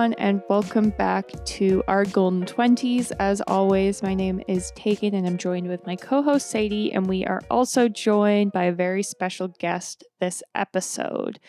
everyone, and welcome back to our Golden 20s. As always, my name is Tegan, and I'm joined with my co-host Sadie, and we are also joined by a very special guest this episode.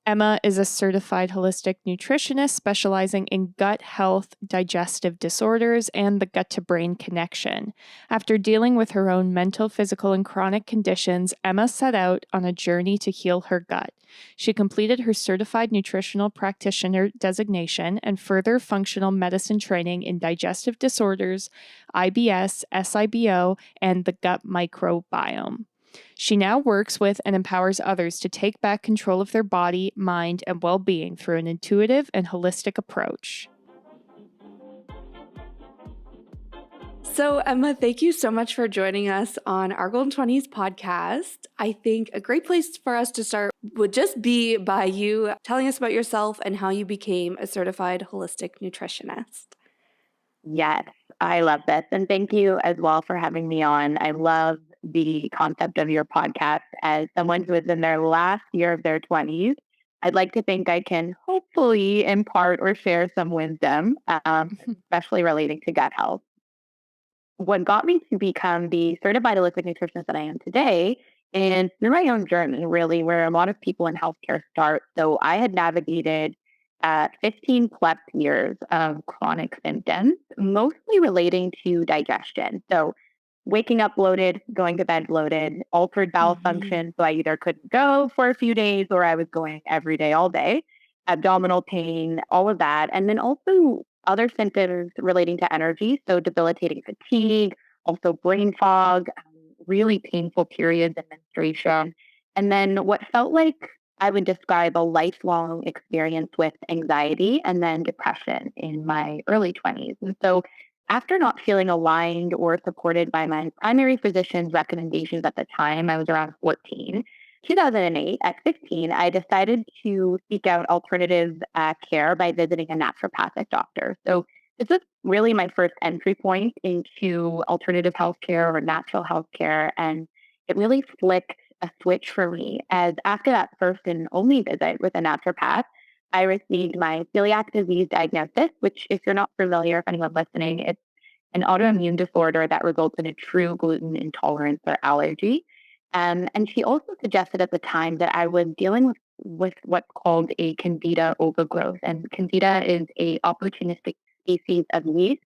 Emma is a certified holistic nutritionist specializing in gut health, digestive disorders, and the gut-to-brain connection. After dealing with her own mental, physical, and chronic conditions, Emma set out on a journey to heal her gut. She completed her certified nutritional practitioner designation and further functional medicine training in digestive disorders, IBS, SIBO, and the gut microbiome. She now works with and empowers others to take back control of their body, mind, and well-being through an intuitive and holistic approach. So, Emma, thank you so much for joining us on our Golden 20s podcast. I think a great place for us to start would just be by you telling us about yourself and how you became a certified holistic nutritionist. Yes, I love this. And thank you as well for having me on. I love the concept of your podcast. As someone who is in their last year of their 20s, I'd like to think I can hopefully impart or share some wisdom, especially relating to gut health. What got me to become the certified holistic nutritionist that I am today, and through my own journey, really, where a lot of people in healthcare start. So I had navigated 15 plus years of chronic symptoms, mostly relating to digestion. So waking up bloated, going to bed bloated, altered bowel function. So I either couldn't go for a few days or I was going every day, all day, abdominal pain, all of that. And then also other symptoms relating to energy. So debilitating fatigue, also brain fog, really painful periods and menstruation. And then what felt like I would describe a lifelong experience with anxiety and then depression in my early 20s. And so after not feeling aligned or supported by my primary physician's recommendations at the time, I was around 14. 2008, at 15, I decided to seek out alternative care by visiting a naturopathic doctor. So this was really my first entry point into alternative healthcare or natural healthcare. And it really flicked a switch for me, as after that first and only visit with a naturopath, I received my celiac disease diagnosis, which, if you're not familiar, if anyone listening, it's an autoimmune disorder that results in a true gluten intolerance or allergy. And she also suggested at the time that I was dealing with what's called a candida overgrowth. And candida is a opportunistic species of yeast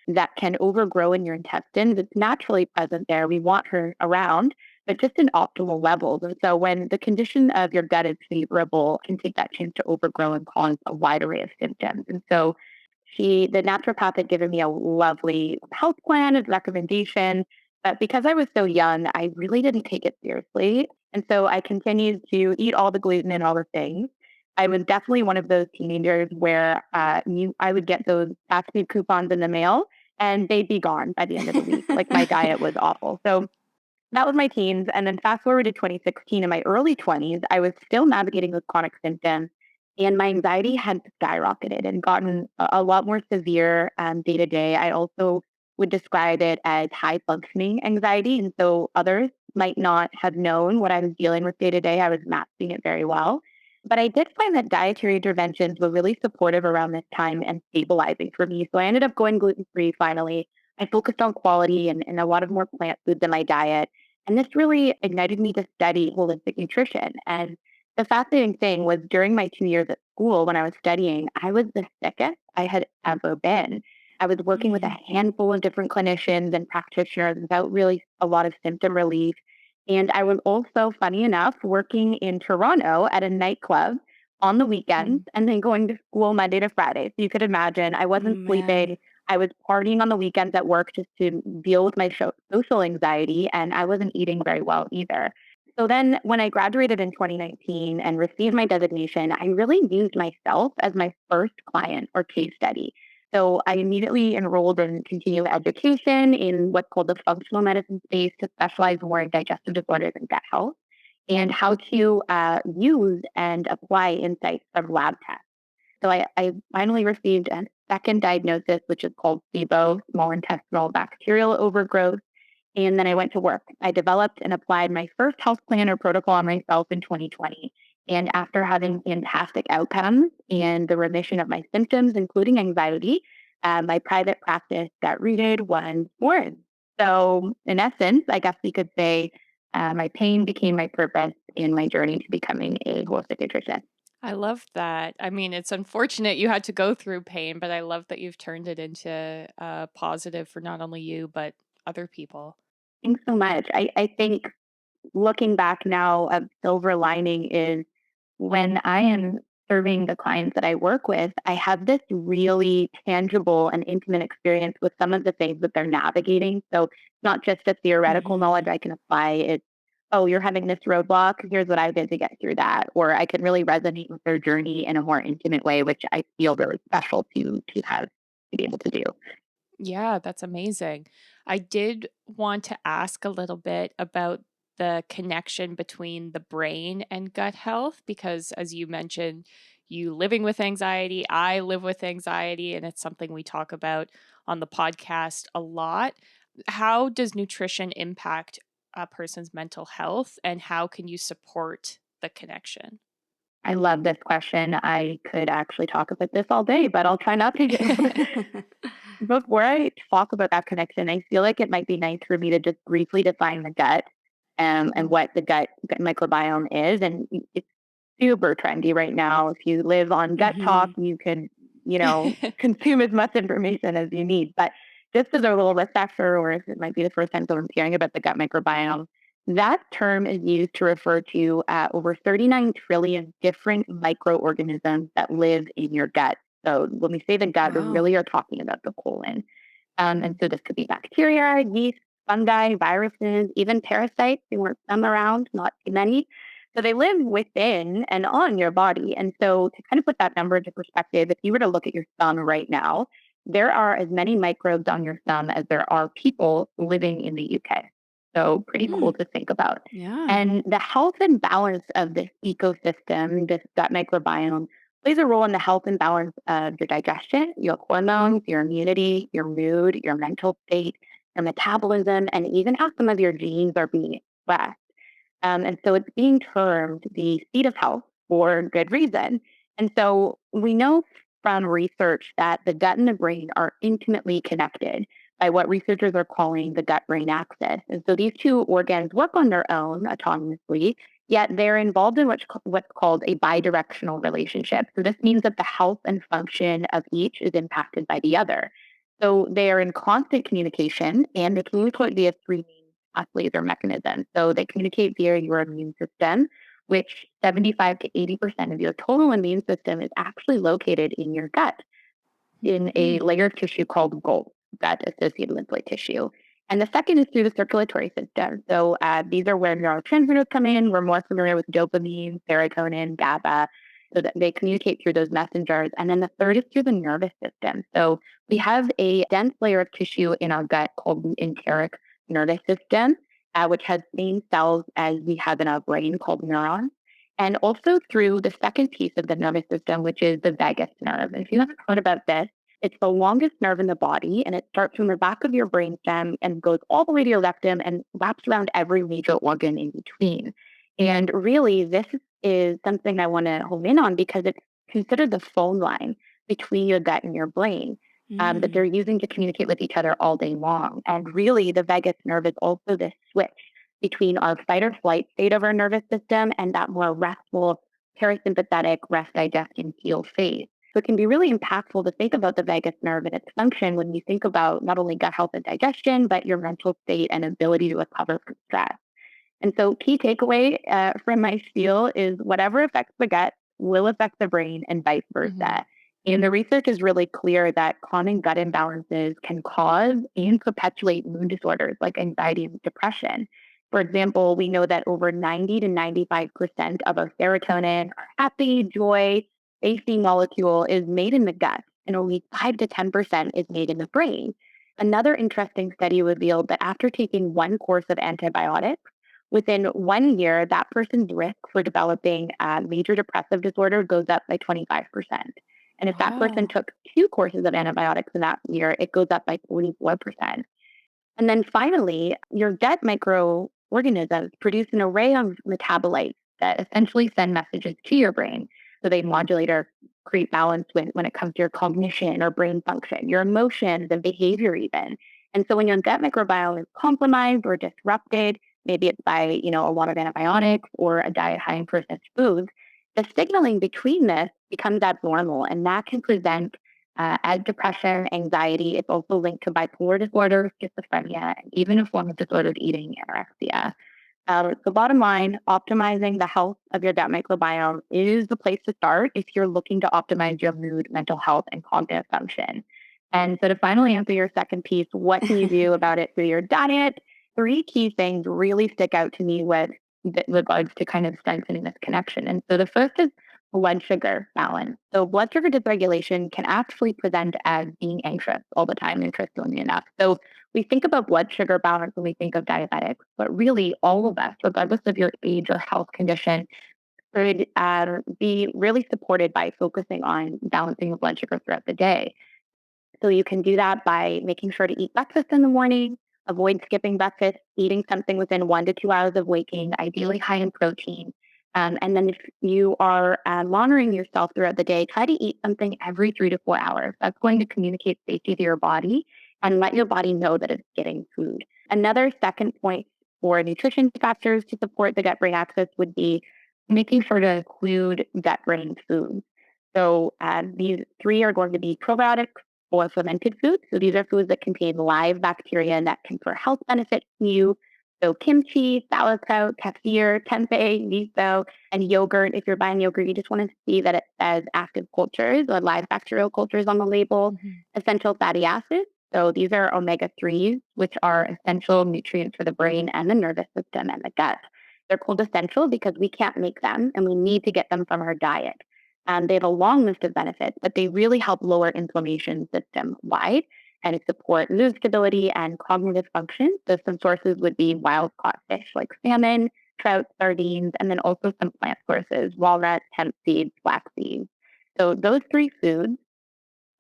that can overgrow in your intestines. It's naturally present there. We want her around, but just in optimal levels. And so when the condition of your gut is favorable, it can take that chance to overgrow and cause a wide array of symptoms. And so the naturopath had given me a lovely health plan and recommendation, but because I was so young, I really didn't take it seriously. And so I continued to eat all the gluten and all the things. I was definitely one of those teenagers where I would get those fast food coupons in the mail and they'd be gone by the end of the week. Like my diet was awful. So that was my teens. And then fast forward to 2016, in my early 20s, I was still navigating with chronic symptoms and my anxiety had skyrocketed and gotten a lot more severe day to day. I also would describe it as high functioning anxiety. And so others might not have known what I was dealing with day to day. I was masking it very well. But I did find that dietary interventions were really supportive around this time and stabilizing for me. So I ended up going gluten-free finally. I focused on quality and a lot of more plant foods in my diet. And this really ignited me to study holistic nutrition. And the fascinating thing was during my 2 years at school, when I was studying, I was the sickest I had ever been. I was working with a handful of different clinicians and practitioners without really a lot of symptom relief. And I was also, funny enough, working in Toronto at a nightclub on the weekends and then going to school Monday to Friday. So you could imagine I wasn't sleeping. I was partying on the weekends at work just to deal with my social anxiety, and I wasn't eating very well either. So then when I graduated in 2019 and received my designation, I really used myself as my first client or case study. So I immediately enrolled in continuing education in what's called the functional medicine space to specialize more in digestive disorders and gut health and how to use and apply insights from lab tests. So I finally received a second diagnosis, which is called SIBO, small intestinal bacterial overgrowth. And then I went to work. I developed and applied my first health plan or protocol on myself in 2020. And after having fantastic outcomes and the remission of my symptoms, including anxiety, my private practice got rooted was born. So, in essence, I guess we could say my pain became my purpose in my journey to becoming a holistic nutritionist. I love that. I mean, it's unfortunate you had to go through pain, but I love that you've turned it into a positive for not only you, but other people. Thanks so much. I think looking back now, a silver lining is when I am serving the clients that I work with, I have this really tangible and intimate experience with some of the things that they're navigating. So it's not just a theoretical knowledge I can apply. It's, oh, you're having this roadblock. Here's what I did to get through that. Or I can really resonate with their journey in a more intimate way, which I feel really special to have to be able to do. Yeah, that's amazing. I did want to ask a little bit about the connection between the brain and gut health because, as you mentioned, you living with anxiety, I live with anxiety, and it's something we talk about on the podcast a lot. How does nutrition impact a person's mental health, and how can you support the connection? I love this question. I could actually talk about this all day, but I'll try not to. Before I talk about that connection, I feel like it might be nice for me to just briefly define the gut and what the gut microbiome is. And it's super trendy right now. If you live on Gut Talk, you can, consume as much information as you need. But just as a little refresher, or if it might be the first time someone's hearing about the gut microbiome, that term is used to refer to over 39 trillion different microorganisms that live in your gut. So when we say the gut, we really are talking about the colon. And so this could be bacteria, yeast, fungi, viruses, even parasites. There weren't some around, not too many. So they live within and on your body. And so to kind of put that number into perspective, if you were to look at your thumb right now, there are as many microbes on your thumb as there are people living in the UK. So pretty cool to think about. Yeah. And the health and balance of this ecosystem, this gut microbiome, plays a role in the health and balance of your digestion, your hormones, your immunity, your mood, your mental state, your metabolism, and even how some of your genes are being expressed. And so it's being termed the seat of health for good reason. And so we know from research that the gut and the brain are intimately connected by what researchers are calling the gut brain axis. And so these two organs work on their own autonomously, yet they're involved in what's called a bidirectional relationship. So this means that the health and function of each is impacted by the other. So they are in constant communication and they communicate via three main pathways or mechanisms. So they communicate via your immune system, which 75 to 80% of your total immune system is actually located in your gut in a layer of tissue called GOLD, gut associated lymphoid tissue. And the second is through the circulatory system. So these are where neurotransmitters come in. We're more familiar with dopamine, serotonin, GABA, so that they communicate through those messengers. And then the third is through the nervous system. So we have a dense layer of tissue in our gut called the enteric nervous system, which has same cells as we have in our brain called neurons. And also through the second piece of the nervous system, which is the vagus nerve. And if you haven't heard about this, it's the longest nerve in the body, and it starts from the back of your brainstem and goes all the way to your rectum and wraps around every major organ in between. And really, this is something I want to hone in on because it's considered the phone line between your gut and your brain that they're using to communicate with each other all day long. And really, the vagus nerve is also this switch between our fight or flight state of our nervous system and that more restful, parasympathetic rest, digest, and heal phase. So it can be really impactful to think about the vagus nerve and its function when you think about not only gut health and digestion, but your mental state and ability to recover from stress. And so, key takeaway from my spiel is whatever affects the gut will affect the brain and vice versa. And the research is really clear that common gut imbalances can cause and perpetuate mood disorders like anxiety and depression. For example, we know that over 90 to 95% of our serotonin, our happy, joy, AC molecule is made in the gut, and only 5 to 10% is made in the brain. Another interesting study revealed that after taking one course of antibiotics, within 1 year, that person's risk for developing a major depressive disorder goes up by 25%. And if that person took two courses of antibiotics in that year, it goes up by 44%. And then finally, your gut microorganisms produce an array of metabolites that essentially send messages to your brain. So they modulate or create balance when it comes to your cognition or brain function, your emotions and behavior even. And so when your gut microbiome is compromised or disrupted, maybe it's by, a lot of antibiotics or a diet high in processed foods, the signaling between this becomes abnormal, and that can present as depression, anxiety. It's also linked to bipolar disorder, schizophrenia, and even a form of disordered eating, anorexia. So bottom line, optimizing the health of your gut microbiome is the place to start if you're looking to optimize your mood, mental health, and cognitive function. And so to finally answer your second piece, what can you do about it through your diet? Three key things really stick out to me with regards to kind of strengthening this connection. And so the first is blood sugar balance. So blood sugar dysregulation can actually present as being anxious all the time, interestingly enough. So we think about blood sugar balance when we think of diabetics, but really all of us, regardless of your age or health condition, should be really supported by focusing on balancing your blood sugar throughout the day. So you can do that by making sure to eat breakfast in the morning, avoid skipping breakfast, eating something within 1 to 2 hours of waking, ideally high in protein. And then if you are monitoring yourself throughout the day, try to eat something every 3 to 4 hours. That's going to communicate safety to your body and let your body know that it's getting food. Another second point for nutrition factors to support the gut-brain axis would be making sure to include gut-brain foods. So these three are going to be probiotics or fermented foods. So these are foods that contain live bacteria that confer health benefits to you. So kimchi, sauerkraut, kefir, tempeh, miso, and yogurt. If you're buying yogurt, you just want to see that it says active cultures or live bacterial cultures on the label. Essential fatty acids. So these are omega-3s, which are essential nutrients for the brain and the nervous system and the gut. They're called essential because we can't make them and we need to get them from our diet. They have a long list of benefits, but they really help lower inflammation system-wide and support mood stability and cognitive function. So some sources would be wild-caught fish like salmon, trout, sardines, and then also some plant sources, walnuts, hemp seeds, flax seeds. So those three foods,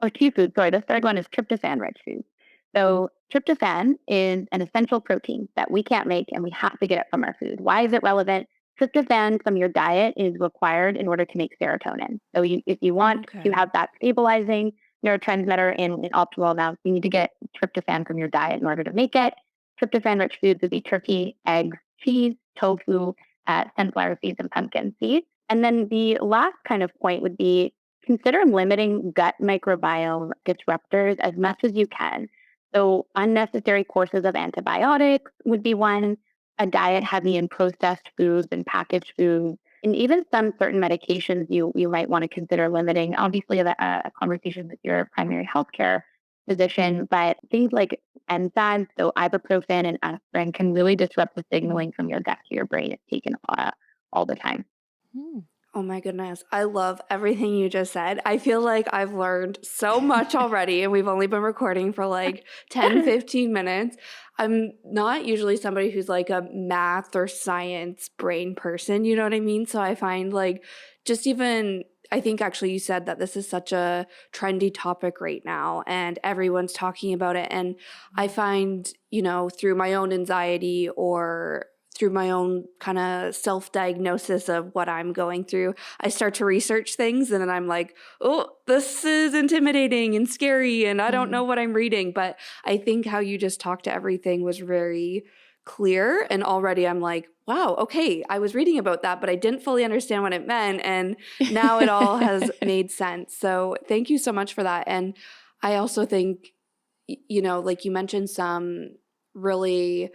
or two foods, sorry, the third one is tryptophan-rich foods. So tryptophan is an essential protein that we can't make and we have to get it from our food. Why is it relevant? Tryptophan from your diet is required in order to make serotonin. So if you want to have that stabilizing neurotransmitter in optimal amounts, you need to get tryptophan from your diet in order to make it. Tryptophan-rich foods would be turkey, eggs, cheese, tofu, sunflower seeds, and pumpkin seeds. And then the last kind of point would be consider limiting gut microbiome disruptors as much as you can. So unnecessary courses of antibiotics would be one, a diet heavy in processed foods and packaged foods, and even some certain medications you might want to consider limiting. Obviously, a conversation with your primary healthcare physician, but things like NSAIDs, so ibuprofen and aspirin, can really disrupt the signaling from your gut to your brain. It's taken all the time. Oh my goodness. I love everything you just said. I feel like I've learned so much already, and we've only been recording for like 10, 15 minutes. I'm not usually somebody who's like a math or science brain person, you know what I mean? So I find like just even, I think actually you said that this is such a trendy topic right now and everyone's talking about it. And I find, through my own anxiety or through my own kind of self-diagnosis of what I'm going through, I start to research things and then I'm like, oh, this is intimidating and scary and I don't know what I'm reading. But I think how you just talked to everything was very clear. And already I'm like, wow, okay, I was reading about that, but I didn't fully understand what it meant. And now it all has made sense. So thank you so much for that. And I also think, like you mentioned some really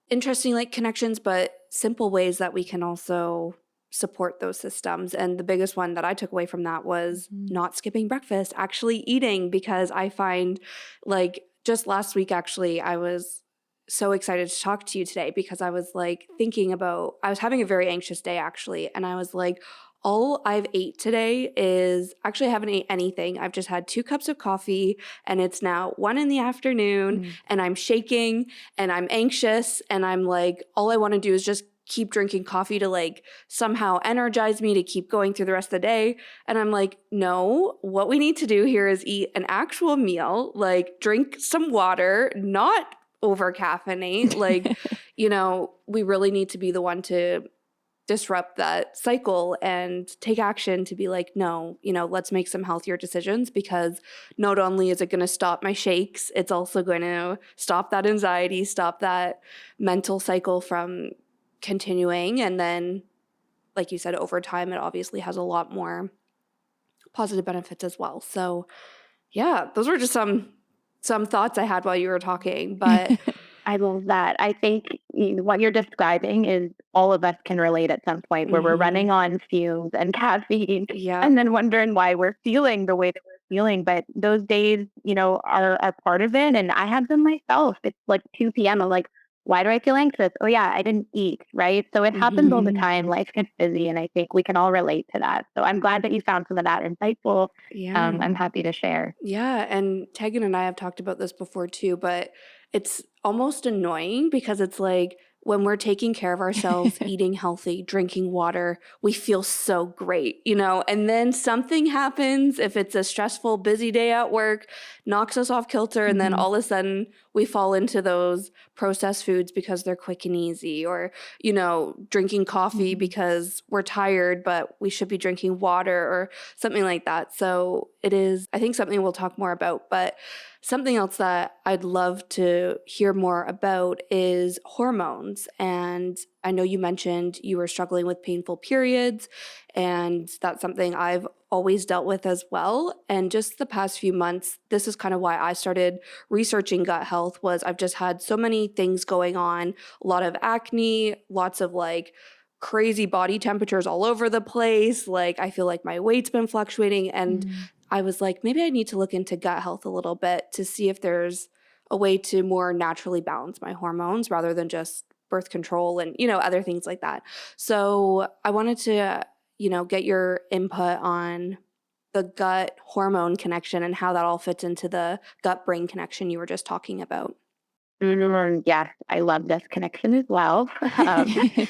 interesting like connections, but simple ways that we can also support those systems. And the biggest one that I took away from that was not skipping breakfast, actually eating, because I find like just last week, actually, I was so excited to talk to you today because I was like I was having a very anxious day actually. And I was like, all I've ate today is actually I haven't ate anything. I've just had 2 cups of coffee and it's now 1 p.m. and I'm shaking and I'm anxious and I'm like, all I want to do is just keep drinking coffee to like somehow energize me to keep going through the rest of the day. And I'm like, no, what we need to do here is eat an actual meal, like drink some water, not over caffeinate. Like, we really need to be the one to disrupt that cycle and take action to be like, no, let's make some healthier decisions, because not only is it going to stop my shakes, it's also going to stop that anxiety, stop that mental cycle from continuing. And then, like you said, over time, it obviously has a lot more positive benefits as well. So yeah, those were just some thoughts I had while you were talking, but I love that. I think what you're describing is all of us can relate at some point where we're running on fumes and caffeine yeah. and then wondering why we're feeling the way that we're feeling. But those days, are part of it. And I have them myself. It's like 2 p.m. I'm like, why do I feel anxious? Oh, yeah, I didn't eat. Right. So it happens all the time. Life gets busy. And I think we can all relate to that. So I'm glad that you found some of that insightful. Yeah. I'm happy to share. Yeah, and Tegan and I have talked about this before too, but it's almost annoying because it's like when we're taking care of ourselves, eating healthy, drinking water, we feel so great, and then something happens, if it's a stressful, busy day at work, knocks us off kilter, and then all of a sudden we fall into those processed foods because they're quick and easy, or, drinking coffee because we're tired, but we should be drinking water or something like that. So it is, I think, something we'll talk more about, but something else that I'd love to hear more about is hormones. And I know you mentioned you were struggling with painful periods, and that's something I've always dealt with as well. And just the past few months, this is kind of why I started researching gut health, was I've just had so many things going on, a lot of acne, lots of like crazy body temperatures all over the place. Like I feel like my weight's been fluctuating, and I was like, maybe I need to look into gut health a little bit to see if there's a way to more naturally balance my hormones rather than just birth control and, other things like that. So I wanted to, get your input on the gut hormone connection and how that all fits into the gut brain connection you were just talking about. Yes, I love this connection as well.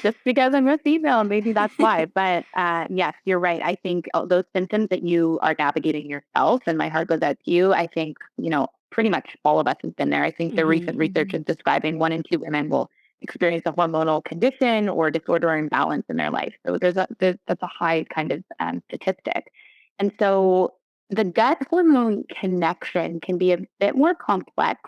Just because I'm a female, maybe that's why. But yes, you're right. I think those symptoms that you are navigating yourself, and my heart goes out to you. I think, pretty much all of us have been there. I think the recent research is describing 1 in 2 women will experience a hormonal condition or disorder or imbalance in their life. So that's a high kind of statistic. And so the gut hormone connection can be a bit more complex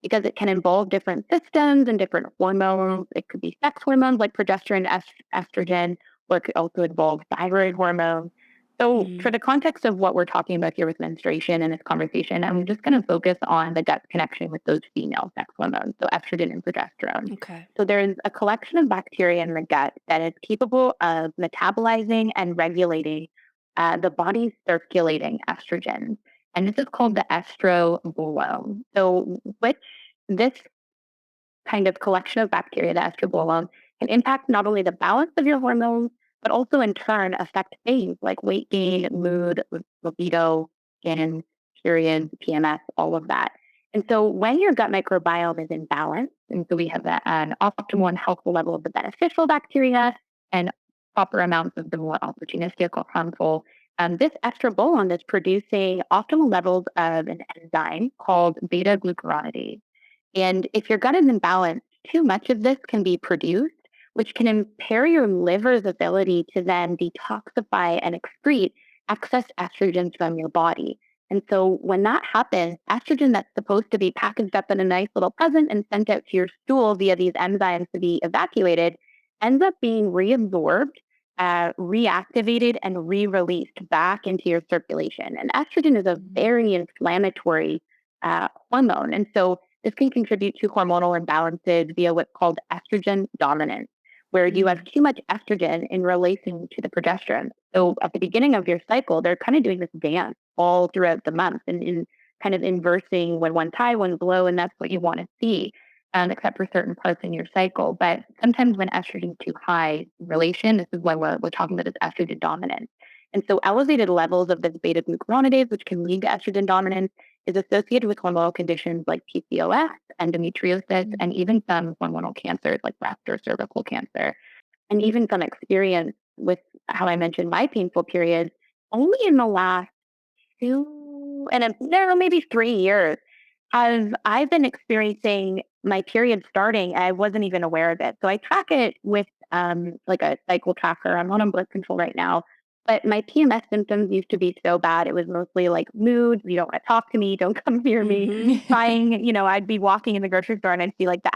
because it can involve different systems and different hormones. It could be sex hormones like progesterone, estrogen, or it could also involve thyroid hormones. So for the context of what we're talking about here with menstruation and this conversation, I'm just going to focus on the gut connection with those female sex hormones, so estrogen and progesterone. Okay. So there's a collection of bacteria in the gut that is capable of metabolizing and regulating the body's circulating estrogens. And this is called the estrobolome. So this kind of collection of bacteria, the estrobolome, can impact not only the balance of your hormones, but also in turn affect things like weight gain, mood, libido, skin, periods, PMS, all of that. And so when your gut microbiome is in balance, and so we have an optimal and healthful level of the beneficial bacteria and proper amounts of the more opportunistic or harmful, this estrobolome is producing optimal levels of an enzyme called beta glucuronidase. And if your gut is imbalanced, too much of this can be produced, which can impair your liver's ability to then detoxify and excrete excess estrogen from your body. And so when that happens, estrogen that's supposed to be packaged up in a nice little present and sent out to your stool via these enzymes to be evacuated ends up being reabsorbed, reactivated, and re-released back into your circulation. And estrogen is a very inflammatory hormone. And so this can contribute to hormonal imbalances via what's called estrogen dominance, where you have too much estrogen in relation to the progesterone. So at the beginning of your cycle, they're kind of doing this dance all throughout the month and in kind of inversing when one's high, one's low, and that's what you want to see, except for certain parts in your cycle. But sometimes when estrogen is too high in relation, this is why we're talking about this estrogen dominance. And so elevated levels of this beta glucuronidase, which can lead to estrogen dominance, is associated with hormonal conditions like PCOS, endometriosis, and even some hormonal cancers like breast or cervical cancer. And even some experience with how I mentioned my painful periods only in the last 2 and maybe 3 years I've been experiencing my period starting. I wasn't even aware of it. So I track it with like a cycle tracker. I'm not on birth control right now, but my PMS symptoms used to be so bad. It was mostly like mood. You don't want to talk to me. Don't come near me. Crying. I'd be walking in the grocery store and I'd see like the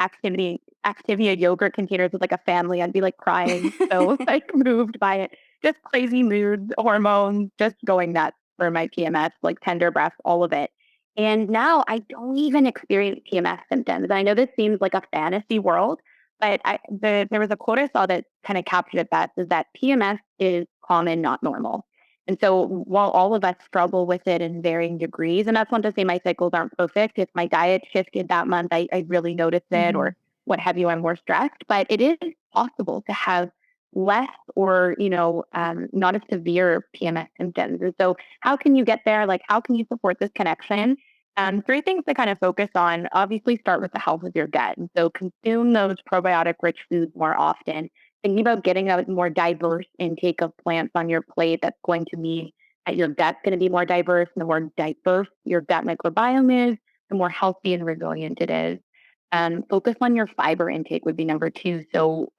Activia yogurt containers with like a family. I'd be like crying. So like moved by it. Just crazy moods, hormones, just going nuts for my PMS, like tender breath, all of it. And now I don't even experience PMS symptoms. And I know this seems like a fantasy world, but there was a quote I saw that kind of captured it best, is that PMS is common, not normal. And so while all of us struggle with it in varying degrees, and that's not to say my cycles aren't perfect. If my diet shifted that month, I really noticed it, or what have you, I'm more stressed. But it is possible to have less or, not as severe PMS symptoms. And so how can you get there? Like, how can you support this connection? Three things to kind of focus on. Obviously, start with the health of your gut. And so consume those probiotic-rich foods more often. Thinking about getting a more diverse intake of plants on your plate, that's going to mean that your gut's going to be more diverse. And the more diverse your gut microbiome is, the more healthy and resilient it is. Focus on your fiber intake would be number two. So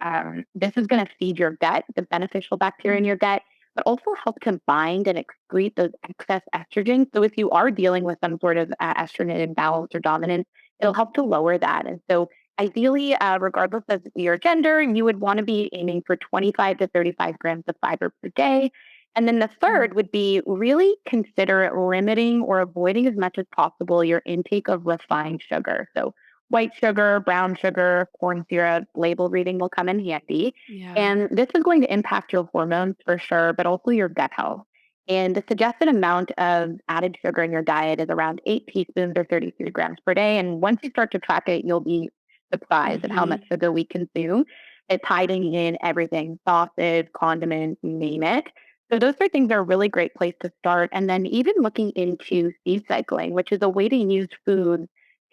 this is going to feed your gut, the beneficial bacteria in your gut, but also help to bind and excrete those excess estrogens. So if you are dealing with some sort of estrogen imbalance or dominance, it'll help to lower that. And so ideally, regardless of your gender, you would want to be aiming for 25 to 35 grams of fiber per day. And then the third would be really consider limiting or avoiding as much as possible your intake of refined sugar. So white sugar, brown sugar, corn syrup, label reading will come in handy. Yeah. And this is going to impact your hormones for sure, but also your gut health. And the suggested amount of added sugar in your diet is around 8 teaspoons or 33 grams per day. And once you start to track it, you'll be surprised at how much sugar we consume. It's hiding in everything, sauces, condiments, you name it. So those three things are a really great place to start. And then even looking into seed cycling, which is a way to use food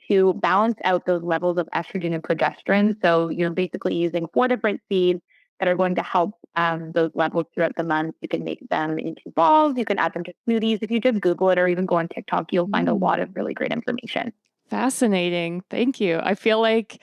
to balance out those levels of estrogen and progesterone. So you're basically using 4 different seeds that are going to help those levels throughout the month. You can make them into balls. You can add them to smoothies. If you just Google it or even go on TikTok, you'll find a lot of really great information. Fascinating. Thank you. I feel like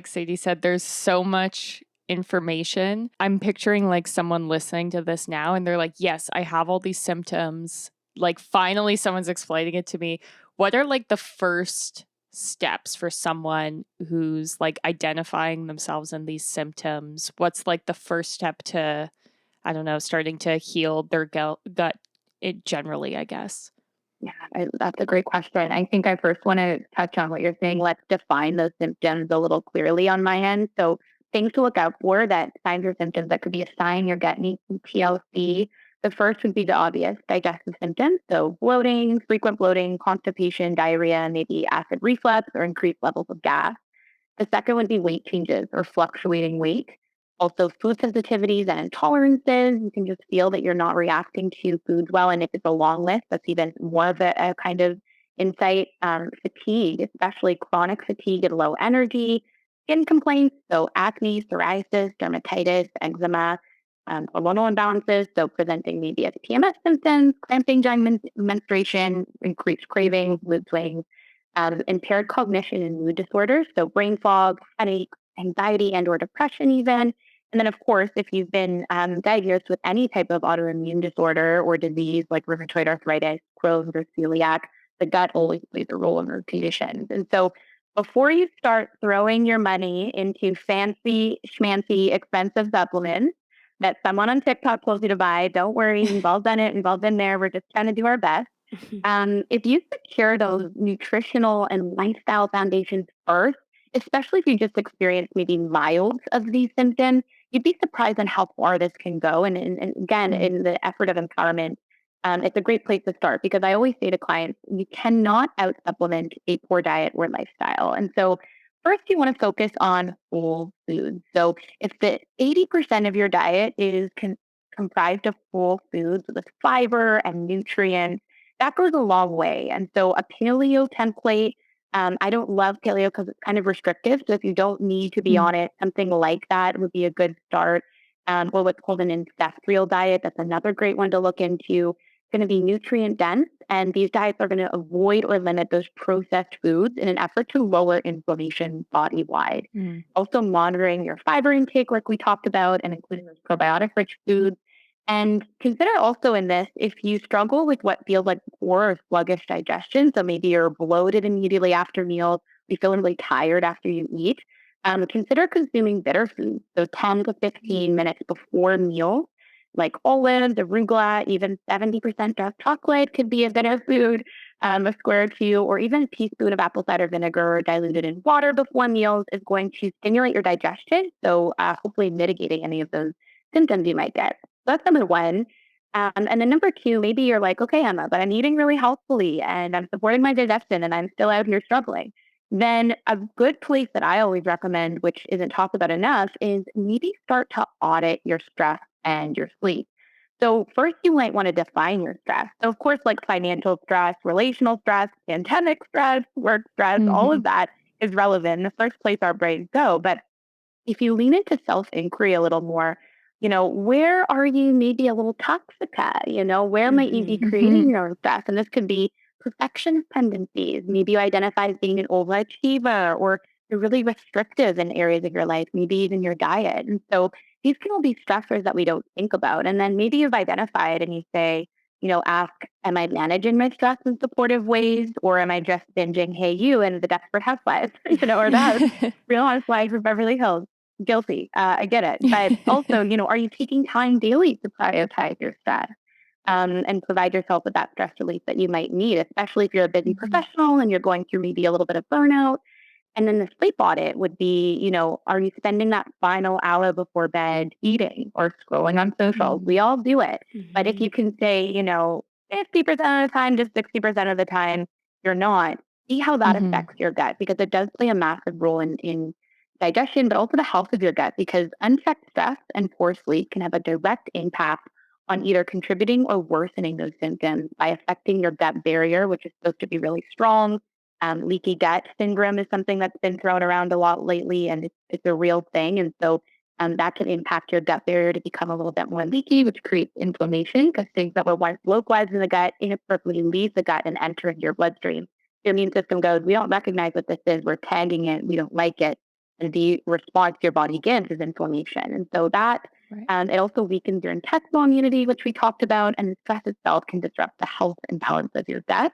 Sadie said, there's so much information. I'm picturing like someone listening to this now and they're like, yes, I have all these symptoms. Like finally someone's explaining it to me. What are like the first steps for someone who's like identifying themselves in these symptoms? What's like the first step to, I don't know, starting to heal their gut generally, I guess? Yeah, that's a great question. I think I first want to touch on what you're saying. Let's define those symptoms a little clearly on my end. So things to look out for, that signs or symptoms that could be a sign your gut needs some TLC. The first would be the obvious digestive symptoms. So bloating, frequent bloating, constipation, diarrhea, maybe acid reflux or increased levels of gas. The second would be weight changes or fluctuating weight. Also, food sensitivities and intolerances. You can just feel that you're not reacting to foods well. And if it's a long list, that's even more of a kind of insight. Fatigue, especially chronic fatigue and low energy. Skin complaints, so acne, psoriasis, dermatitis, eczema, hormonal imbalances, so presenting maybe as PMS symptoms, cramping during menstruation, increased cravings, mood swings, impaired cognition and mood disorders, so brain fog, headache, anxiety and or depression even. And then, of course, if you've been diagnosed with any type of autoimmune disorder or disease like rheumatoid arthritis, Crohn's, or celiac, the gut always plays a role in those conditions. And so before you start throwing your money into fancy, schmancy, expensive supplements that someone on TikTok told you to buy, don't worry, we've all done it, we've all been there. We're just trying to do our best. If you secure those nutritional and lifestyle foundations first, especially if you just experience maybe mild of these symptoms, you'd be surprised on how far this can go. And again, in the effort of empowerment, it's a great place to start because I always say to clients, you cannot out supplement a poor diet or lifestyle. And so first you want to focus on whole foods. So if the 80% of your diet is comprised of whole foods with fiber and nutrients, that goes a long way. And so a paleo template, I don't love paleo because it's kind of restrictive. So if you don't need to be on it, something like that would be a good start. Or what's called an ancestral diet. That's another great one to look into. going to be nutrient dense, and these diets are going to avoid or limit those processed foods in an effort to lower inflammation body-wide. Mm. Also monitoring your fiber intake, like we talked about, and including those probiotic-rich foods. And consider also in this, if you struggle with what feels like poor or sluggish digestion, so maybe you're bloated immediately after meals, you feel really tired after you eat, consider consuming bitter foods, so 10 to 15 minutes before meals, like olives, arugula, even 70% dark chocolate could be a bitter food, a square or two, or even a teaspoon of apple cider vinegar diluted in water before meals is going to stimulate your digestion, so hopefully mitigating any of those symptoms you might get. So that's number one. And then number two, maybe you're like, okay, Emma, but I'm eating really healthfully and I'm supporting my digestion and I'm still out here struggling. Then a good place that I always recommend, which isn't talked about enough, is maybe start to audit your stress and your sleep. So first you might want to define your stress. So of course, like financial stress, relational stress, pandemic stress, work stress, all of Mhm. that is relevant. The first place our brains go. But if you lean into self-inquiry a little more, where are you maybe a little toxic at? Where might you be Mhm. creating Mhm. your own stress? And this could be perfectionist tendencies. Maybe you identify as being an overachiever or you're really restrictive in areas of your life, maybe even your diet. And so these can all be stressors that we don't think about. And then maybe you've identified and you say, ask, am I managing my stress in supportive ways or am I just binging Hey You and the Desperate Housewives, or the Real Housewives of Beverly Hills? Guilty. I get it. But also, are you taking time daily to prioritize your stress and provide yourself with that stress relief that you might need, especially if you're a busy Mhm. professional and you're going through maybe a little bit of burnout? And then the sleep audit would be, are you spending that final hour before bed eating or scrolling on socials? We Mm. all do it. But if you Mhm. can say, 50% of the time, just 60% of the time, you're not, see how that Mhm. affects your gut because it does play a massive role in digestion, but also the health of your gut because unchecked stress and poor sleep can have a direct impact on either contributing or worsening those symptoms by affecting your gut barrier, which is supposed to be really strong. Leaky gut syndrome is something that's been thrown around a lot lately, and it's a real thing. And so that can impact your gut barrier to become a little bit more leaky, which creates inflammation because things that were once localized in the gut inappropriately leave the gut and enter into your bloodstream. The immune system goes, we don't recognize what this is. We're tagging it. We don't like it. And the response your body gives is inflammation. And so that Right. it also weakens your intestinal immunity, which we talked about, and stress itself can disrupt the health and balance of your gut.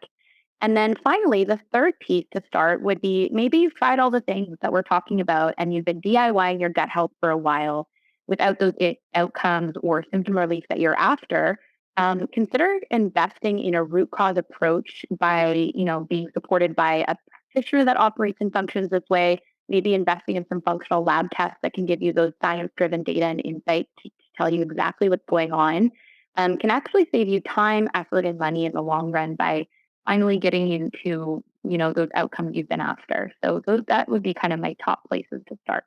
And then finally, the third piece to start would be maybe you've tried all the things that we're talking about and you've been DIYing your gut health for a while without those outcomes or symptom relief that you're after. Consider investing in a root cause approach by, being supported by a practitioner that operates and functions this way, maybe investing in some functional lab tests that can give you those science-driven data and insights to tell you exactly what's going on, can actually save you time, effort, and money in the long run by finally getting into, those outcomes you've been after. So that would be kind of my top places to start.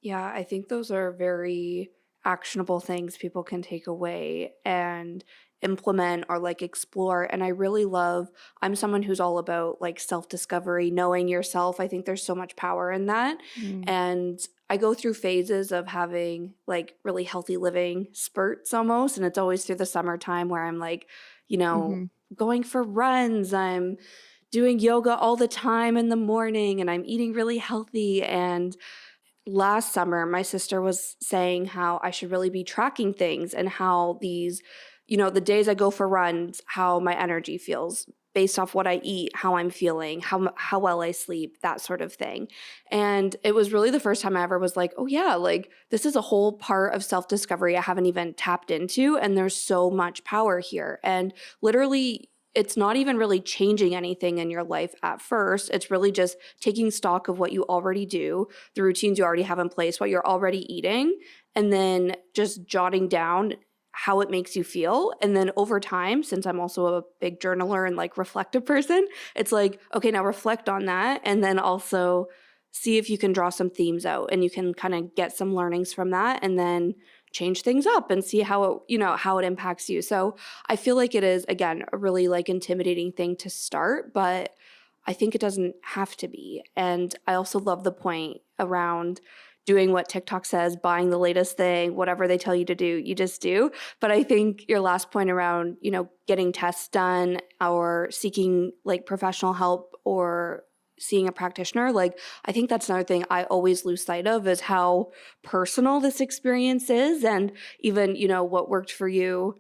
Yeah, I think those are very actionable things people can take away and implement or like explore. And I really love, I'm someone who's all about like self discovery, knowing yourself. I think there's so much power in that. Mm. And I go through phases of having like really healthy living spurts almost. And it's always through the summertime where I'm like, you know, Mhm. going for runs. I'm doing yoga all the time in the morning and I'm eating really healthy. And last summer, my sister was saying how I should really be tracking things and how these, the days I go for runs, how my energy feels based off what I eat, how I'm feeling, how well I sleep, that sort of thing. And it was really the first time I ever was like, oh yeah, like this is a whole part of self-discovery I haven't even tapped into and there's so much power here. And literally it's not even really changing anything in your life at first. It's really just taking stock of what you already do, the routines you already have in place, what you're already eating, and then just jotting down how it makes you feel. And then over time, since I'm also a big journaler and like reflective person, it's like, okay, now reflect on that. And then also see if you can draw some themes out and you can kind of get some learnings from that and then change things up and see how how it impacts you. So I feel like it is, again, a really like intimidating thing to start, but I think it doesn't have to be. And I also love the point around doing what TikTok says, buying the latest thing, whatever they tell you to do, you just do. But I think your last point around, getting tests done or seeking like professional help or seeing a practitioner, like I think that's another thing I always lose sight of is how personal this experience is. And even, what worked for you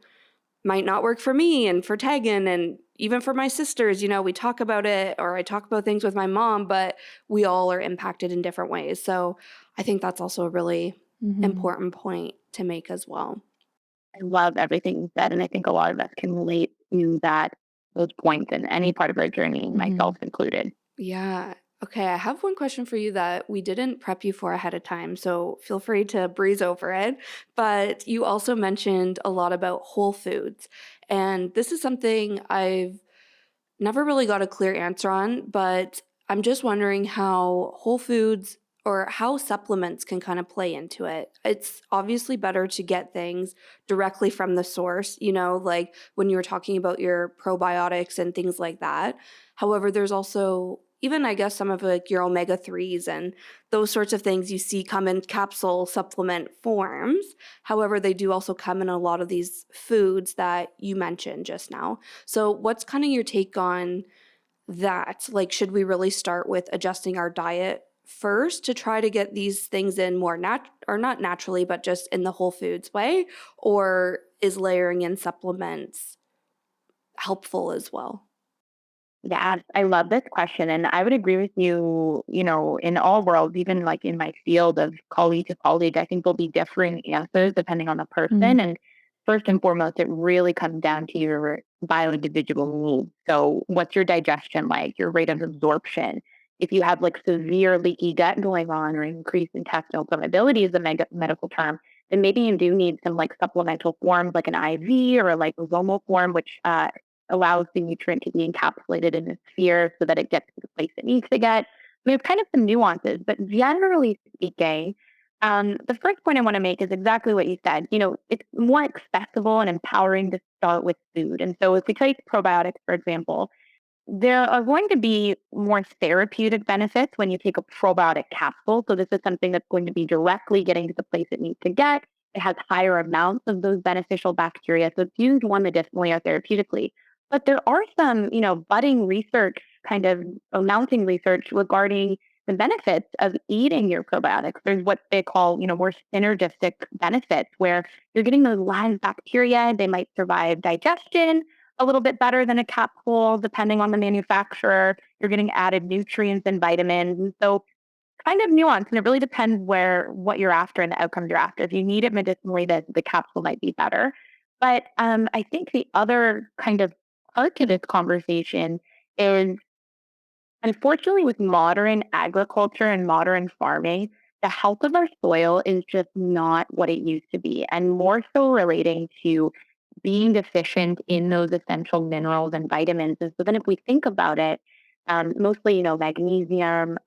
might not work for me and for Tegan and even for my sisters. We talk about it or I talk about things with my mom, but we all are impacted in different ways. So I think that's also a really important point to make as well. I love everything you said, and I think a lot of us can relate to those points in any part of our journey, myself included. Yeah. Okay, I have one question for you that we didn't prep you for ahead of time, so feel free to breeze over it. But you also mentioned a lot about whole foods. And this is something I've never really got a clear answer on, but I'm just wondering how whole foods or how supplements can kind of play into it. It's obviously better to get things directly from the source, like when you were talking about your probiotics and things like that. However, there's also even, I guess, some of like your omega-3s and those sorts of things you see come in capsule supplement forms. However, they do also come in a lot of these foods that you mentioned just now. So what's kind of your take on that? Like, should we really start with adjusting our diet first to try to get these things in more or not naturally, but just in the whole foods way? Or is layering in supplements helpful as well? Yeah, I love this question. And I would agree with you, in all worlds, even like in my field of colleague to colleague, I think there'll be differing answers depending on the person. And first and foremost, it really comes down to your bio-individual needs. So what's your digestion like, your rate of absorption? If you have like severe leaky gut going on or increased intestinal permeability is a medical term, then maybe you do need some like supplemental forms like an IV or a liposomal form, which allows the nutrient to be encapsulated in the sphere so that it gets to the place it needs to get. There's kind of some nuances, but generally speaking, the first point I want to make is exactly what you said. It's more accessible and empowering to start with food. And so if we take probiotics, for example, there are going to be more therapeutic benefits when you take a probiotic capsule. So this is something that's going to be directly getting to the place it needs to get. It has higher amounts of those beneficial bacteria. So it's used one medicinally or therapeutically. But there are some, budding research, kind of mounting research regarding the benefits of eating your probiotics. There's what they call, more synergistic benefits where you're getting those live bacteria. They might survive digestion a little bit better than a capsule, depending on the manufacturer. You're getting added nutrients and vitamins. And so kind of nuanced, and it really depends what you're after and the outcomes you're after. If you need it medicinally, the capsule might be better. But I think the other kind of part to this conversation is, unfortunately, with modern agriculture and modern farming, the health of our soil is just not what it used to be, and more so relating to being deficient in those essential minerals and vitamins. And so then if we think about it, mostly, magnesium,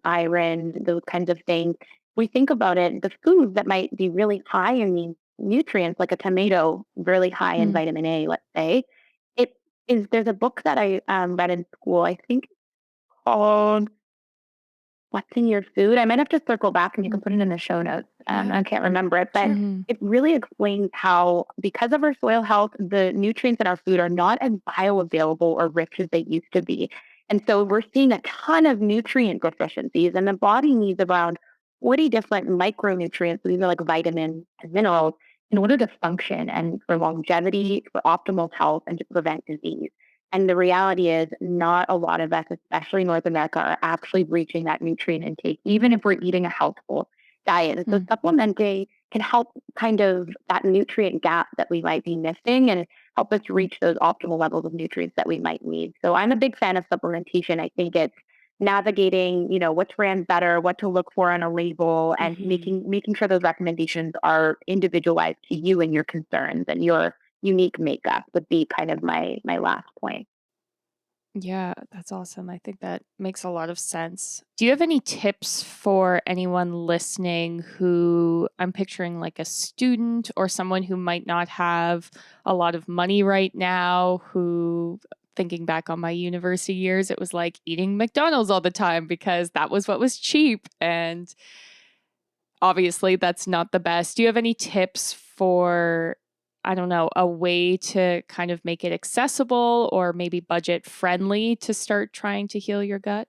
iron, those kinds of things, we think about it, the foods that might be really high in these nutrients, like a tomato, really high in vitamin A, let's say, it there's a book that I read in school, I think called What's in Your Food? I might have to circle back and you can put it in the show notes. I can't remember it, but it really explains how, because of our soil health, the nutrients in our food are not as bioavailable or rich as they used to be. And so we're seeing a ton of nutrient deficiencies, and the body needs around 40 different micronutrients. So these are like vitamins and minerals in order to function and for longevity, for optimal health, and to prevent disease. And the reality is, not a lot of us, especially North America, are actually reaching that nutrient intake, even if we're eating a healthful diet. And so supplementing can help kind of that nutrient gap that we might be missing and help us reach those optimal levels of nutrients that we might need. So I'm a big fan of supplementation. I think it's navigating, which brand's better, what to look for on a label, and making sure those recommendations are individualized to you and your concerns and your unique makeup would be kind of my last point. Yeah, that's awesome. I think that makes a lot of sense. Do you have any tips for anyone listening who, I'm picturing like a student or someone who might not have a lot of money right now, who, thinking back on my university years, it was like eating McDonald's all the time because that was what was cheap. And obviously that's not the best. Do you have any tips for, I don't know, a way to kind of make it accessible or maybe budget friendly to start trying to heal your gut?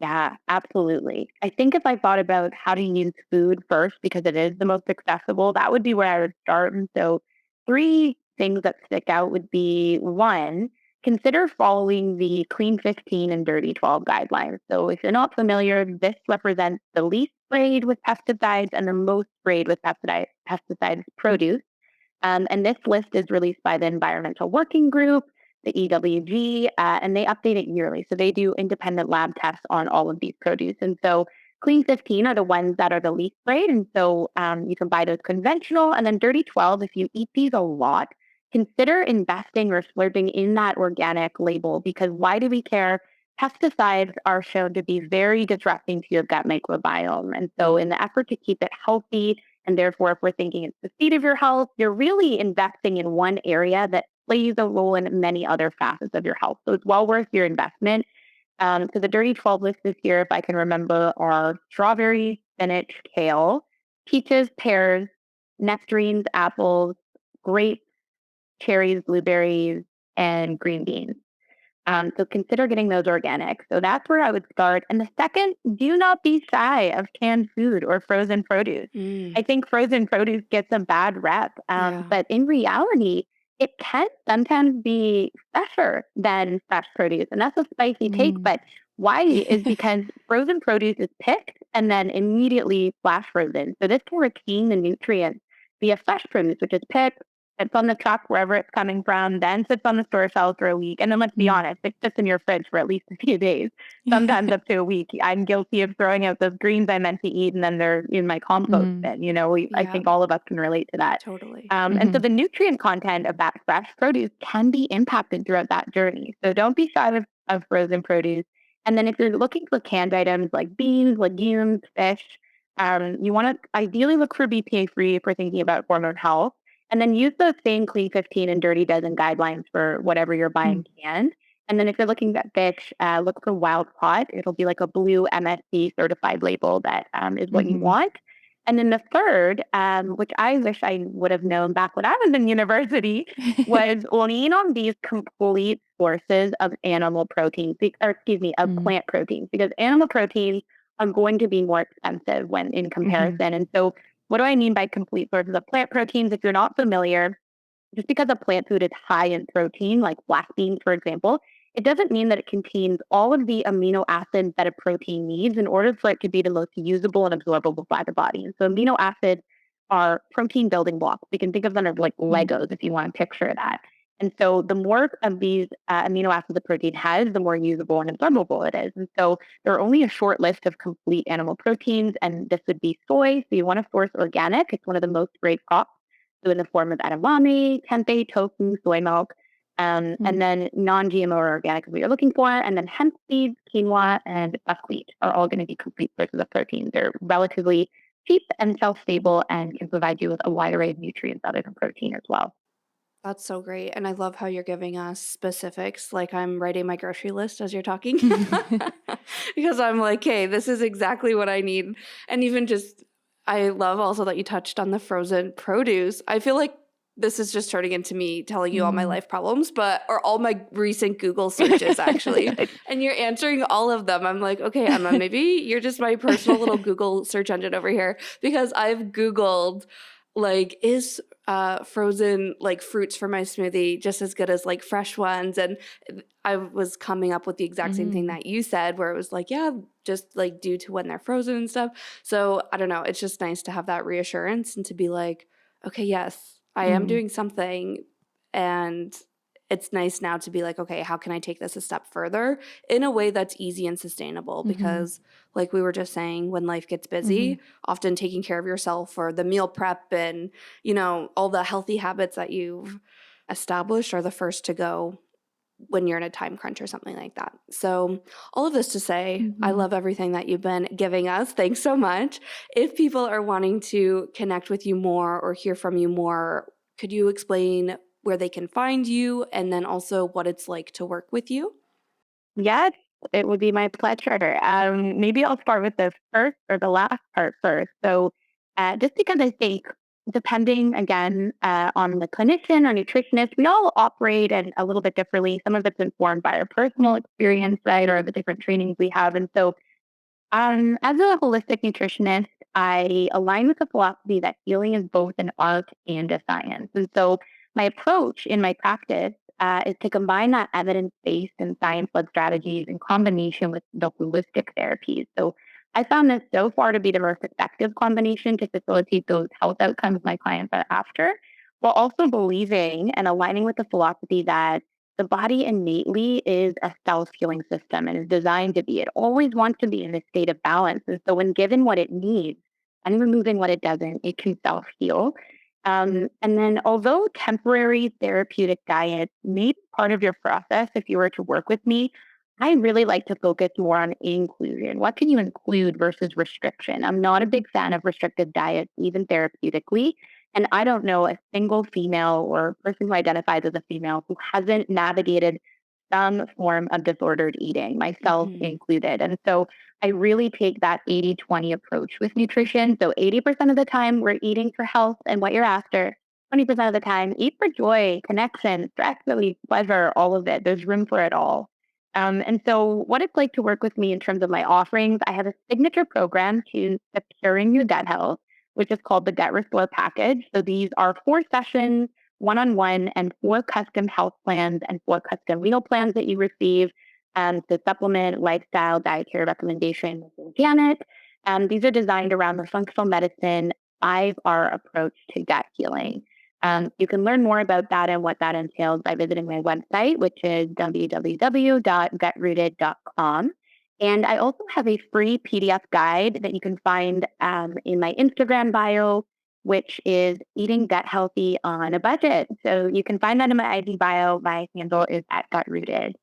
Yeah, absolutely. I think if I thought about how to use food first, because it is the most accessible, that would be where I would start. And so, three things that stick out would be one, consider following the Clean 15 and Dirty 12 guidelines. So, if you're not familiar, this represents the least sprayed with pesticides and the most sprayed with pesticides produce. And this list is released by the Environmental Working Group, the EWG, and they update it yearly. So they do independent lab tests on all of these produce. And so Clean 15 are the ones that are the least sprayed. And so you can buy those conventional. And then Dirty 12, if you eat these a lot, consider investing or splurging in that organic label, because why do we care? Pesticides are shown to be very disrupting to your gut microbiome. And so, in the effort to keep it healthy, and therefore, if we're thinking it's the seat of your health, you're really investing in one area that plays a role in many other facets of your health. So it's well worth your investment. So the Dirty 12 list this year, if I can remember, are strawberries, spinach, kale, peaches, pears, nectarines, apples, grapes, cherries, blueberries, and green beans. So consider getting those organic. So that's where I would start. And the second, do not be shy of canned food or frozen produce. I think frozen produce gets a bad rep, Yeah. but in reality, it can sometimes be fresher than fresh produce. And that's a spicy take, Mm. but why is because frozen produce is picked and then immediately flash frozen. So this can retain the nutrients via fresh produce, which is picked, it's on the truck wherever it's coming from, then sits on the store shelf for a week. And then let's be Mm. honest, it sits in your fridge for at least a few days, sometimes up to a week. I'm guilty of throwing out those greens I meant to eat and then they're in my compost Mm. bin. I Yeah, think all of us can relate to that. totally. And so the nutrient content of that fresh produce can be impacted throughout that journey. So don't be shy of frozen produce. And then if you're looking for canned items like beans, legumes, fish, you want to ideally look for BPA free if we're thinking about hormone health. And then use those same Clean 15 and Dirty Dozen guidelines for whatever you're buying Mm. canned. And then if you're looking at fish, look for wild caught. It'll be like a blue MSC certified label that is what you Mhm. want. And then the third, which I wish I would have known back when I was in university, was lean on these complete sources of animal proteins, or excuse me, of Mm. plant proteins, because animal proteins are going to be more expensive when in Mhm. comparison. And so what do I mean by complete sources of plant proteins? If you're not familiar, just because a plant food is high in protein, like black beans, for example, it doesn't mean that it contains all of the amino acids that a protein needs in order for it to be the most usable and absorbable by the body. And so amino acids are protein building blocks. We can think of them as like Mm. Legos if you want to picture that. And so the more of these amino acids the protein has, the more usable and absorbable it is. And so there are only a short list of complete animal proteins, and this would be soy. So you want to source organic. It's one of the most great crops. So in the form of edamame, tempeh, tofu, soy milk, and Mm. then non-GMO or organic is what you're looking for. And then hemp seeds, quinoa, and buckwheat are all going to be complete sources of protein. They're relatively cheap and shelf-stable and can provide you with a wide array of nutrients other than protein as well. That's so great. And I love how you're giving us specifics. Like I'm writing my grocery list as you're talking because I'm like, hey, this is exactly what I need. And even just, I love also that you touched on the frozen produce. I feel like this is just turning into me telling you all my Mm. life problems, or all my recent Google searches actually. And you're answering all of them. I'm like, okay, Emma, maybe you're just my personal little Google search engine over here because I've Googled like, is frozen like fruits for my smoothie just as good as like fresh ones? And I was coming up with the exact same thing Mm. that you said, where it was like, yeah, just like due to when they're frozen and stuff. So I don't know. It's just nice to have that reassurance and to be like, okay, yes, I am Mm. doing something. And it's nice now to be like, okay, how can I take this a step further in a way that's easy and sustainable? Mhm. Because, like we were just saying, when life gets Mhm. busy, often taking care of yourself or the meal prep and, all the healthy habits that you've established are the first to go when you're in a time crunch or something like that. So, all of this to say, I Mhm. love everything that you've been giving us. Thanks so much. If people are wanting to connect with you more or hear from you more, could you explain where they can find you and then also what it's like to work with you? Yes, it would be my pleasure. Maybe I'll start with the first or the last part first. So just because I think depending, again, on the clinician or nutritionist, we all operate and a little bit differently. Some of it's informed by our personal experience, right, or the different trainings we have. And so as a holistic nutritionist, I align with the philosophy that healing is both an art and a science. And so my approach in my practice is to combine that evidence-based and science-led strategies in combination with the holistic therapies. So I found this so far to be the most effective combination to facilitate those health outcomes my clients are after, while also believing and aligning with the philosophy that the body innately is a self-healing system and is designed to be. It always wants to be in a state of balance. And so when given what it needs and removing what it doesn't, it can self-heal. And then although temporary therapeutic diets may be part of your process if you were to work with me, I really like to focus more on inclusion. What can you include versus restriction? I'm not a big fan of restrictive diets, even therapeutically. And I don't know a single female or person who identifies as a female who hasn't navigated some form of disordered eating, myself included. And so I really take that 80-20 approach with nutrition. So 80% of the time, we're eating for health and what you're after. 20% of the time, eat for joy, connection, stress relief, pleasure, all of it. There's room for it all. And so what it's like to work with me in terms of my offerings, I have a signature program to securing your gut health, which is called the Gut Restore Package. So these are 4 sessions, one-on-one, and 4 custom health plans and 4 custom meal plans that you receive to supplement lifestyle dietary recommendations with Janet. These are designed around the functional medicine 5R approach to gut healing. You can learn more about that and what that entails by visiting my website, which is www.gutrooted.com. And I also have a free PDF guide that you can find in my Instagram bio, which is Eating Gut Healthy on a Budget. So you can find that in my IG bio. My handle is @gutrooted.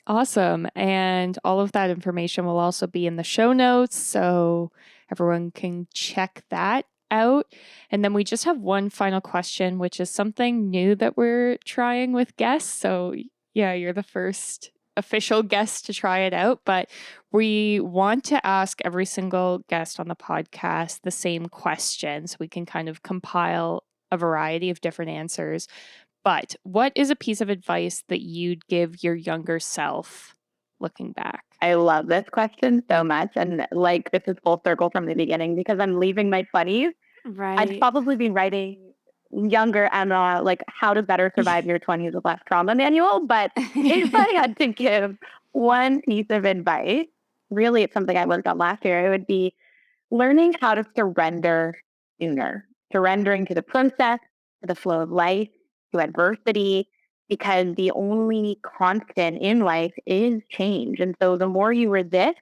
Awesome. And all of that information will also be in the show notes, so everyone can check that out. And then we just have one final question, which is something new that we're trying with guests. So yeah, you're the first official guest to try it out, but we want to ask every single guest on the podcast the same question so we can kind of compile a variety of different answers. But what is a piece of advice that you'd give your younger self looking back? I love this question so much. And like, this is full circle from the beginning because I'm leaving my 20s. Right. I'd probably be writing younger Emma, like how to better survive your 20s with less trauma manual. But if I had to give one piece of advice, really it's something I worked on last year, it would be learning how to surrender sooner, surrendering to the process, to the flow of life, to adversity, because the only constant in life is change. And so the more you resist,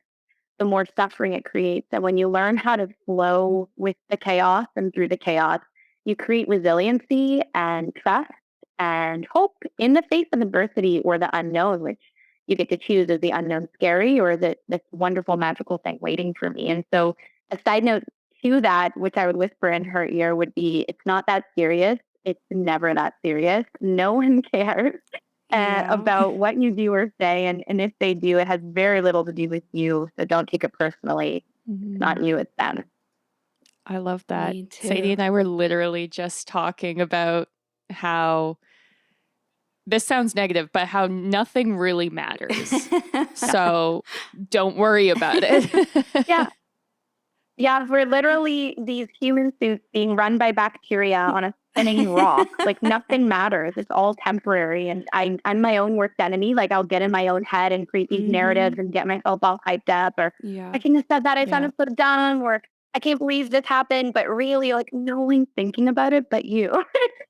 the more suffering it creates. And when you learn how to flow with the chaos and through the chaos, you create resiliency and trust and hope in the face of adversity or the unknown, which you get to choose. Is the unknown scary or is it this wonderful, magical thing waiting for me? And so a side note to that, which I would whisper in her ear, would be, it's not that serious. It's never that serious. No one cares about what you do or say. And if they do, it has very little to do with you. So don't take it personally. It's not you, it's them. I love that. Me too. Sadie and I were literally just talking about how this sounds negative, but how nothing really matters. So don't worry about it. Yeah, we're literally these human suits being run by bacteria on a spinning rock. Like nothing matters. It's all temporary. And I'm my own worst enemy. Like I'll get in my own head and create these narratives and get myself all hyped up. Or I shouldn't have said that. I sounded so dumb. Or I can't believe this happened. But really, like no one's thinking about it but you.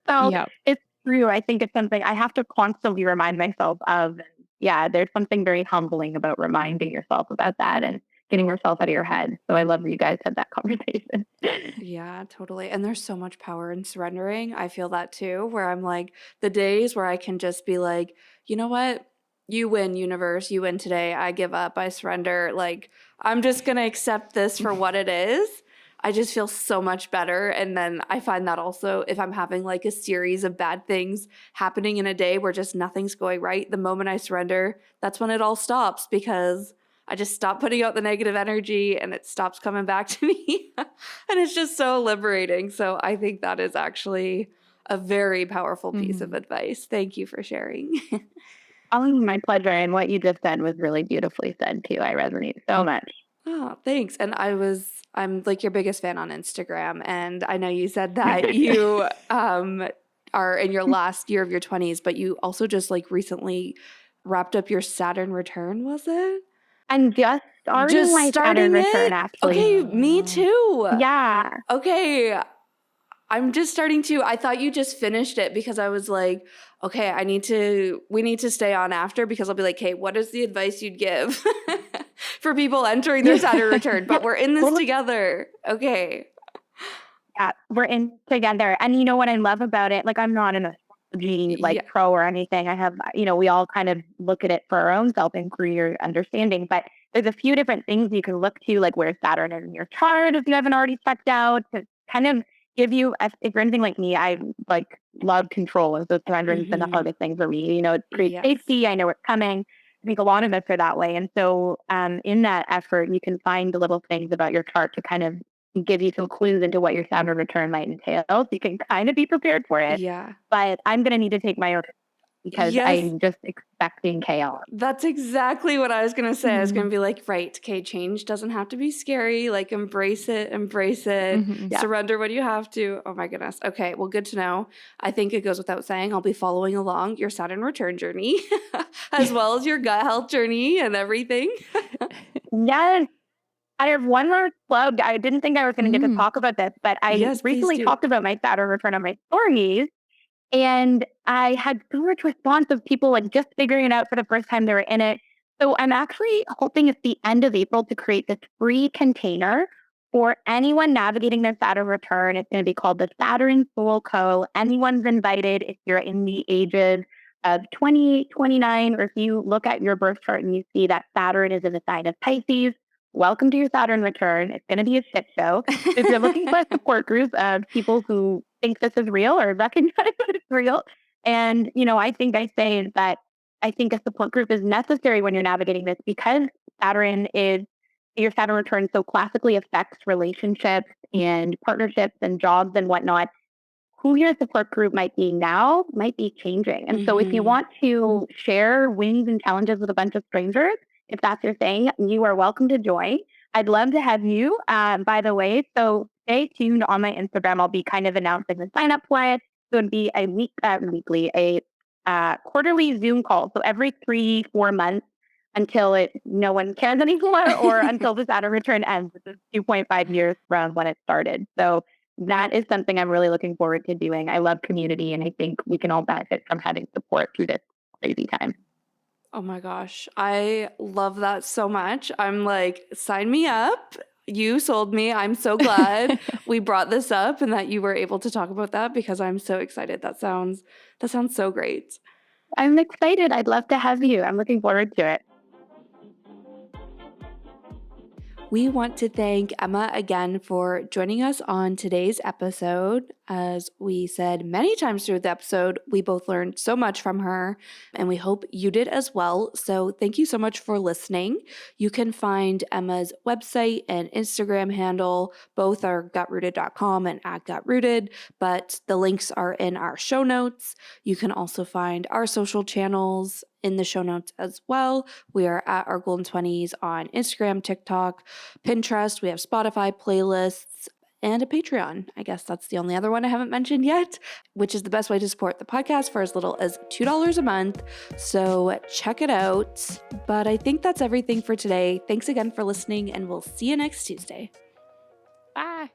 So it's true. I think it's something I have to constantly remind myself of. And yeah, there's something very humbling about reminding yourself about that. And getting yourself out of your head. So I love that you guys had that conversation. Yeah, totally. And there's so much power in surrendering. I feel that too, where I'm like, the days where I can just be like, you know what? You win, universe. You win today. I give up. I surrender. Like, I'm just going to accept this for what it is. I just feel so much better. And then I find that also if I'm having like a series of bad things happening in a day where just nothing's going right, the moment I surrender, that's when it all stops because I just stop putting out the negative energy and it stops coming back to me. And it's just so liberating. So I think that is actually a very powerful piece of advice. Thank you for sharing. Oh, my pleasure. And what you just said was really beautifully said too. I resonate so much. Oh, thanks. And I'm like your biggest fan on Instagram. And I know you said that you are in your last year of your 20s, but you also just like recently wrapped up your Saturn return, was it? I'm just starting my Saturn return, actually. Okay, me too. Yeah. Okay. I'm just starting to, I thought you just finished it because I was like, okay, we need to stay on after because I'll be like, hey, what is the advice you'd give for people entering their Saturn return? But we're in this together. Okay. Yeah, we're in together. And you know what I love about it? Like, I'm not an astrology pro or anything. I have, we all kind of look at it for our own self-inquiry or understanding, but there's a few different things you can look to, like where Saturn is in your chart if you haven't already checked out, to kind of give you, if you're anything like me, I love control. And so surrender's been the hardest thing for me. It creates safety. I know it's coming. I think a lot of us are that way. And so in that effort, you can find the little things about your chart to kind of give you some clues into what your Saturn return might entail. So you can kind of be prepared for it. Yeah. But I'm going to need to take my own because I'm just expecting chaos. That's exactly what I was going to say. I was going to be like, right, okay, change doesn't have to be scary. Like, embrace it, surrender when you have to. Oh my goodness. Okay, well, good to know. I think it goes without saying, I'll be following along your Saturn return journey as well as your gut health journey and everything. Yes. I have one more plug. I didn't think I was going to get to talk about this, but I recently talked about my Saturn return on my stories. And I had so much response of people like just figuring it out for the first time they were in it. So I'm actually hoping at the end of April to create this free container for anyone navigating their Saturn return. It's going to be called the Saturn Soul Co. Anyone's invited if you're in the ages of 20, 29, or if you look at your birth chart and you see that Saturn is in the sign of Pisces. Welcome to your Saturn return. It's going to be a shit show. If you're looking for a support group of people who think this is real or recognize that it's real, and I think I say that I think a support group is necessary when you're navigating this because your Saturn return so classically affects relationships and partnerships and jobs and whatnot. Who your support group might be now might be changing. And so if you want to share wins and challenges with a bunch of strangers, if that's your thing, you are welcome to join. I'd love to have you, by the way. So stay tuned on my Instagram. I'll be kind of announcing the sign up for it. So it'd be a quarterly Zoom call. So every 3-4 months until no one cares anymore or until the Saturn return ends, which is 2.5 years from when it started. So that is something I'm really looking forward to doing. I love community, and I think we can all benefit from having support through this crazy time. Oh my gosh. I love that so much. I'm like, sign me up. You sold me. I'm so glad we brought this up and that you were able to talk about that because I'm so excited. That sounds so great. I'm excited. I'd love to have you. I'm looking forward to it. We want to thank Emma again for joining us on today's episode. As we said many times through the episode, we both learned so much from her, and we hope you did as well. So thank you so much for listening. You can find Emma's website and Instagram handle. Both are gutrooted.com and @gutrooted, but the links are in our show notes. You can also find our social channels in the show notes as well. We are at Our Golden 20s on Instagram, TikTok, Pinterest. We have Spotify playlists and a Patreon. I guess that's the only other one I haven't mentioned yet, which is the best way to support the podcast for as little as $2 a month. So check it out. But I think that's everything for today. Thanks again for listening, and we'll see you next Tuesday. Bye.